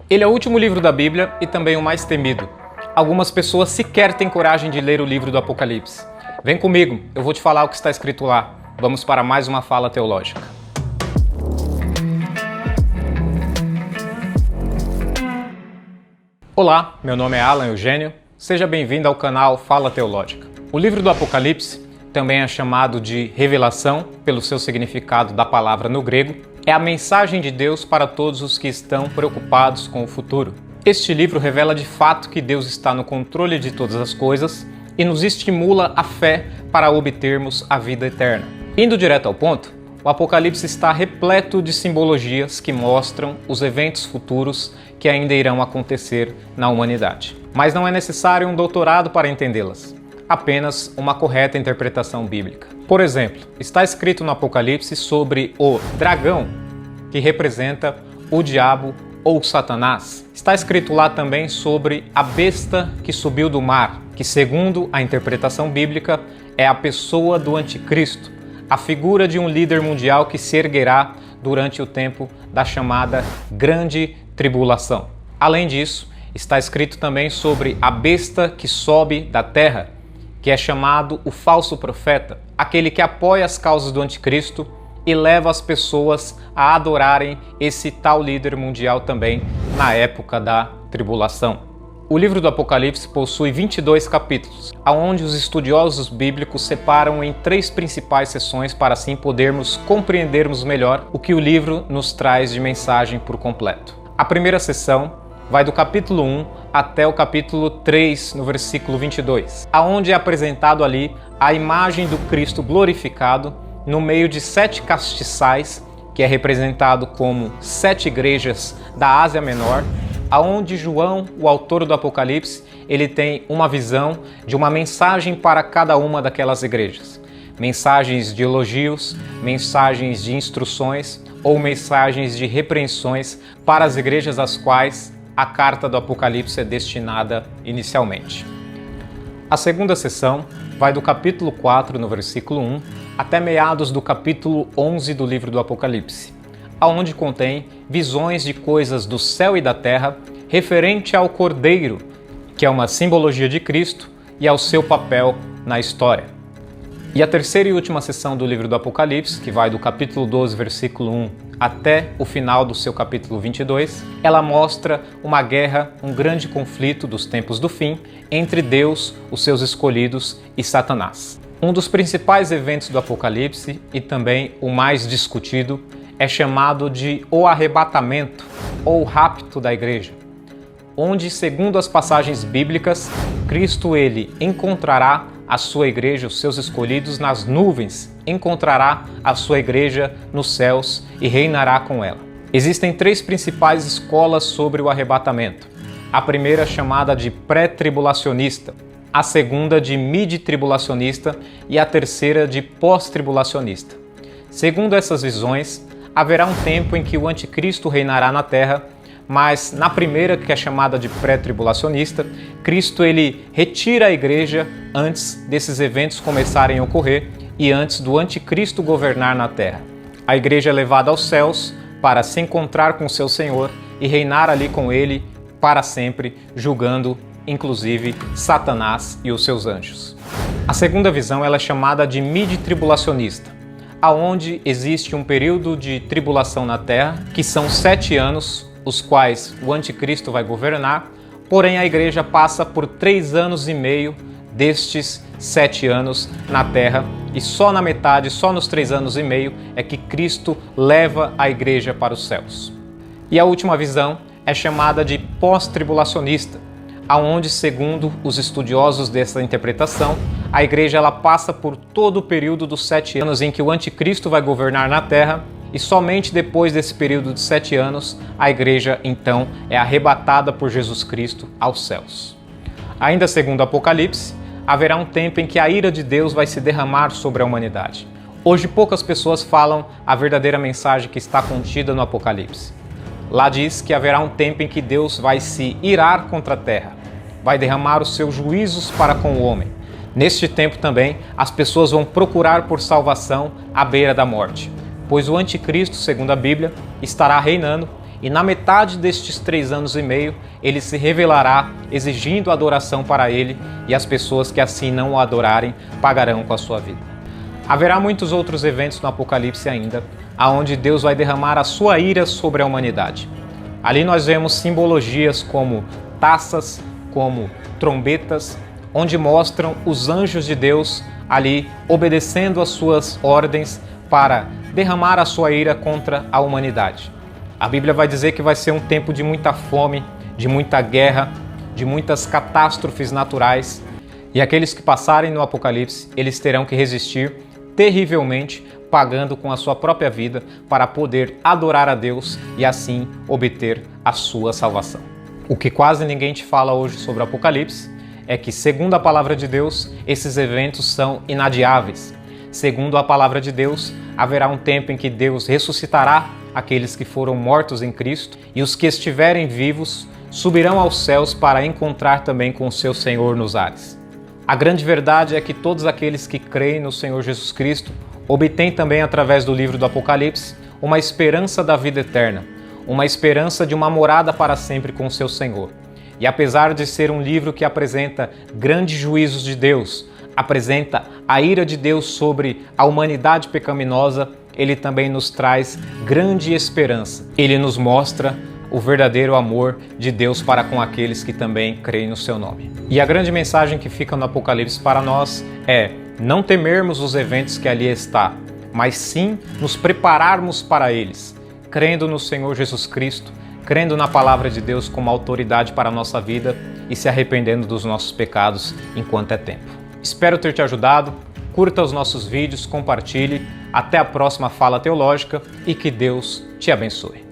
Ele é o último livro da Bíblia e também o mais temido. Algumas pessoas sequer têm coragem de ler o livro do Apocalipse. Vem comigo, eu vou te falar o que está escrito lá. Vamos para mais uma fala teológica. Olá, meu nome é Alan Eugênio. Seja bem-vindo ao canal Fala Teológica. O livro do Apocalipse, também é chamado de Revelação, pelo seu significado da palavra no grego, é a mensagem de Deus para todos os que estão preocupados com o futuro. Este livro revela de fato que Deus está no controle de todas as coisas e nos estimula a fé para obtermos a vida eterna. Indo direto ao ponto, o Apocalipse está repleto de simbologias que mostram os eventos futuros que ainda irão acontecer na humanidade. Mas não é necessário um doutorado para entendê-las, apenas uma correta interpretação bíblica. Por exemplo, está escrito no Apocalipse sobre o dragão, que representa o diabo ou Satanás. Está escrito lá também sobre a besta que subiu do mar, que segundo a interpretação bíblica é a pessoa do anticristo, a figura de um líder mundial que se erguerá durante o tempo da chamada Grande Tribulação. Além disso, está escrito também sobre a besta que sobe da terra, que é chamado o falso profeta, aquele que apoia as causas do anticristo e leva as pessoas a adorarem esse tal líder mundial também na época da tribulação. O livro do Apocalipse possui 22 capítulos, onde os estudiosos bíblicos separam em 3 principais seções para assim podermos compreendermos melhor o que o livro nos traz de mensagem por completo. A primeira seção vai do capítulo 1 até o capítulo 3, no versículo 22, aonde é apresentado ali a imagem do Cristo glorificado no meio de 7 castiçais, que é representado como 7 igrejas da Ásia Menor, aonde João, o autor do Apocalipse, ele tem uma visão de uma mensagem para cada uma daquelas igrejas. Mensagens de elogios, mensagens de instruções ou mensagens de repreensões para as igrejas às quais a carta do Apocalipse é destinada inicialmente. A segunda sessão vai do capítulo 4, no versículo 1, até meados do capítulo 11 do livro do Apocalipse, aonde contém visões de coisas do céu e da terra referente ao Cordeiro, que é uma simbologia de Cristo, e ao seu papel na história. E a terceira e última sessão do livro do Apocalipse, que vai do capítulo 12, versículo 1, até o final do seu capítulo 22, ela mostra uma guerra, um grande conflito dos tempos do fim entre Deus, os seus escolhidos e Satanás. Um dos principais eventos do Apocalipse, e também o mais discutido, é chamado de o arrebatamento ou rapto da igreja, onde, segundo as passagens bíblicas, Cristo ele encontrará a sua igreja, os seus escolhidos, nas nuvens, encontrará a sua igreja nos céus e reinará com ela. Existem 3 principais escolas sobre o arrebatamento. A primeira chamada de pré-tribulacionista, a segunda de mid-tribulacionista e a terceira de pós-tribulacionista. Segundo essas visões, haverá um tempo em que o anticristo reinará na terra, mas na primeira, que é chamada de pré-tribulacionista, Cristo ele retira a igreja antes desses eventos começarem a ocorrer e antes do anticristo governar na terra. A igreja é levada aos céus para se encontrar com seu Senhor e reinar ali com ele para sempre, julgando inclusive Satanás e os seus anjos. A segunda visão ela é chamada de mid-tribulacionista, aonde existe um período de tribulação na terra, que são 7 anos, os quais o anticristo vai governar, porém a igreja passa por 3 anos e meio destes 7 anos na terra, e só na metade, só nos 3 anos e meio, é que Cristo leva a igreja para os céus. E a última visão é chamada de pós-tribulacionista, aonde, segundo os estudiosos dessa interpretação, a igreja ela passa por todo o período dos 7 anos em que o anticristo vai governar na terra, e somente depois desse período de 7 anos, a igreja então é arrebatada por Jesus Cristo aos céus. Ainda segundo Apocalipse, haverá um tempo em que a ira de Deus vai se derramar sobre a humanidade. Hoje poucas pessoas falam a verdadeira mensagem que está contida no Apocalipse. Lá diz que haverá um tempo em que Deus vai se irar contra a terra, vai derramar os seus juízos para com o homem. Neste tempo também, as pessoas vão procurar por salvação à beira da morte, pois o anticristo, segundo a Bíblia, estará reinando E na metade destes 3 anos e meio, ele se revelará exigindo adoração para ele, e as pessoas que assim não o adorarem pagarão com a sua vida. Haverá muitos outros eventos no Apocalipse ainda, aonde Deus vai derramar a sua ira sobre a humanidade. Ali nós vemos simbologias como taças, como trombetas, onde mostram os anjos de Deus ali obedecendo às suas ordens para derramar a sua ira contra a humanidade. A Bíblia vai dizer que vai ser um tempo de muita fome, de muita guerra, de muitas catástrofes naturais, e aqueles que passarem no Apocalipse, eles terão que resistir terrivelmente, pagando com a sua própria vida para poder adorar a Deus e assim obter a sua salvação. O que quase ninguém te fala hoje sobre o Apocalipse é que, segundo a palavra de Deus, esses eventos são inadiáveis. Segundo a palavra de Deus, haverá um tempo em que Deus ressuscitará aqueles que foram mortos em Cristo, e os que estiverem vivos subirão aos céus para encontrar também com o seu Senhor nos ares. A grande verdade é que todos aqueles que creem no Senhor Jesus Cristo obtêm também, através do livro do Apocalipse, uma esperança da vida eterna, uma esperança de uma morada para sempre com o seu Senhor. E apesar de ser um livro que apresenta grandes juízos de Deus, apresenta a ira de Deus sobre a humanidade pecaminosa, ele também nos traz grande esperança. Ele nos mostra o verdadeiro amor de Deus para com aqueles que também creem no seu nome. E a grande mensagem que fica no Apocalipse para nós é não temermos os eventos que ali está, mas sim nos prepararmos para eles, crendo no Senhor Jesus Cristo, crendo na palavra de Deus como autoridade para a nossa vida e se arrependendo dos nossos pecados enquanto é tempo. Espero ter te ajudado. Curta os nossos vídeos, compartilhe. Até a próxima Fala Teológica e que Deus te abençoe.